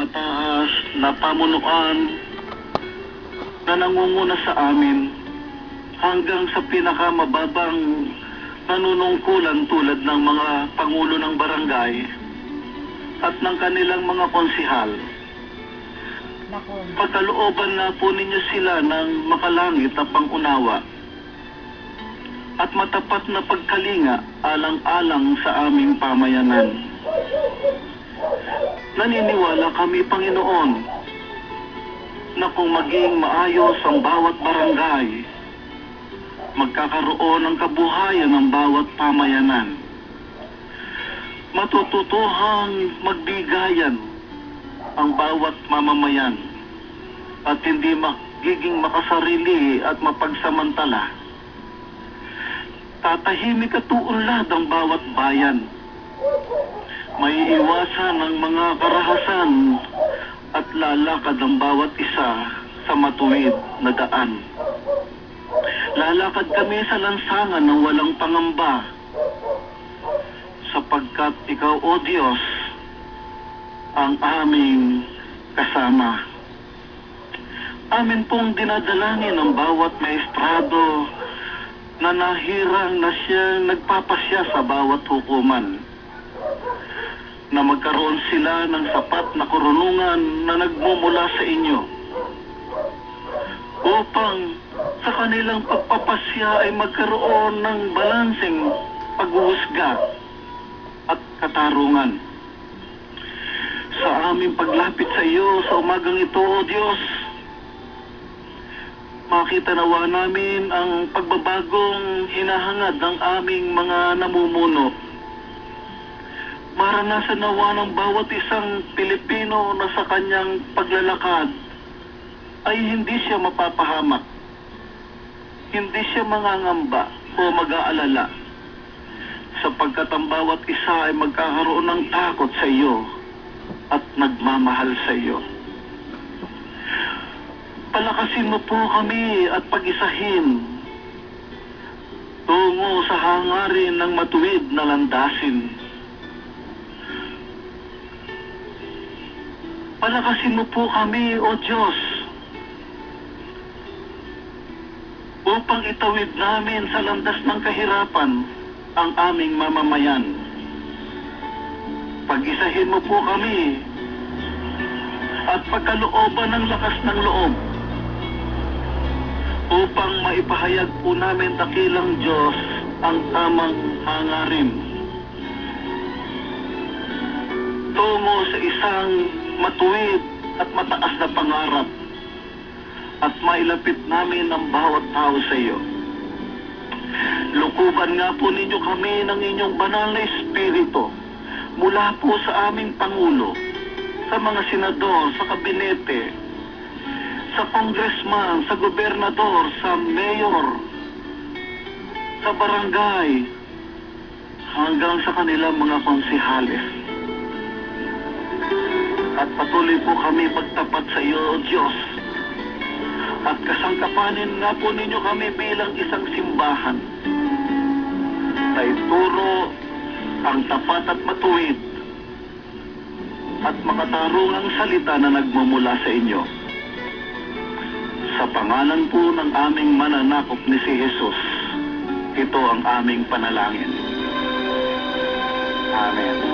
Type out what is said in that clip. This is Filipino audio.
pinakamataas na pamunuan na nangunguna sa amin hanggang sa pinakamababang nanunungkulan tulad ng mga pangulo ng barangay at ng kanilang mga konsihal. Pagkalooban na po ninyo sila ng makalangit na pangunawa at matapat na pagkalinga alang-alang sa aming pamayanan. Naniniwala kami, Panginoon, na kung maging maayos ang bawat barangay, magkakaroon ng kabuhayan ng bawat pamayanan. Matututuhang magbigayan ang bawat mamamayan at hindi magiging makasarili at mapagsamantala. Tatahimik at uunlad ang bawat bayan. May iwasan ang mga karahasan at lalakad ang bawat isa sa matuwid na daan. Lalakad kami sa lansangan ng walang pangamba sapagkat Ikaw, O Diyos, ang aming kasama. Amin pong dinadalangin ang bawat maestrado na nahirang na siya nagpapasya sa bawat hukuman, na magkaroon sila ng sapat na karunungan na nagmumula sa inyo upang sa kanilang pagpapasya ay magkaroon ng balanseng paghuhusga at katarungan. Sa aming paglapit sa iyo sa umagang ito, O Diyos, makita nawa namin ang pagbabagong hinahangad ng aming mga namumuno. Maranasan nawa ng bawat isang Pilipino na sa kanyang paglalakad ay hindi siya mapapahamak, hindi siya mangangamba o mag-aalala, sapagkat ang bawat isa ay magkakaroon ng takot sa iyo at nagmamahal sa iyo. Palakasin mo po kami at pag-isahin tungo sa hangarin ng matuwid na landasin. Palakasin mo po kami, O Diyos, upang itawid namin sa landas ng kahirapan ang aming mamamayan. Pag-isahin mo po kami at pagkalooban ng lakas ng loob upang maipahayag po namin dakilang Diyos ang tamang hangarin tungo sa isang matuwid at mataas na pangarap at mailapit namin ang bawat tao sa iyo. Lukuban nga po ninyo kami ng inyong banal na espiritu mula po sa aming Pangulo, sa mga senador, sa kabinete, sa congressman, sa gobernador, sa mayor, sa barangay, hanggang sa kanilang mga konsihales. At patuloy po kami magtapat sa iyo, O Diyos, at kasangkapanin nga po ninyo kami bilang isang simbahan na ituro ang tapat at matuwid at makatarungang salita na nagmumula sa inyo. Sa pangalan po ng aming mananakop ni si Jesus, ito ang aming panalangin. Amen.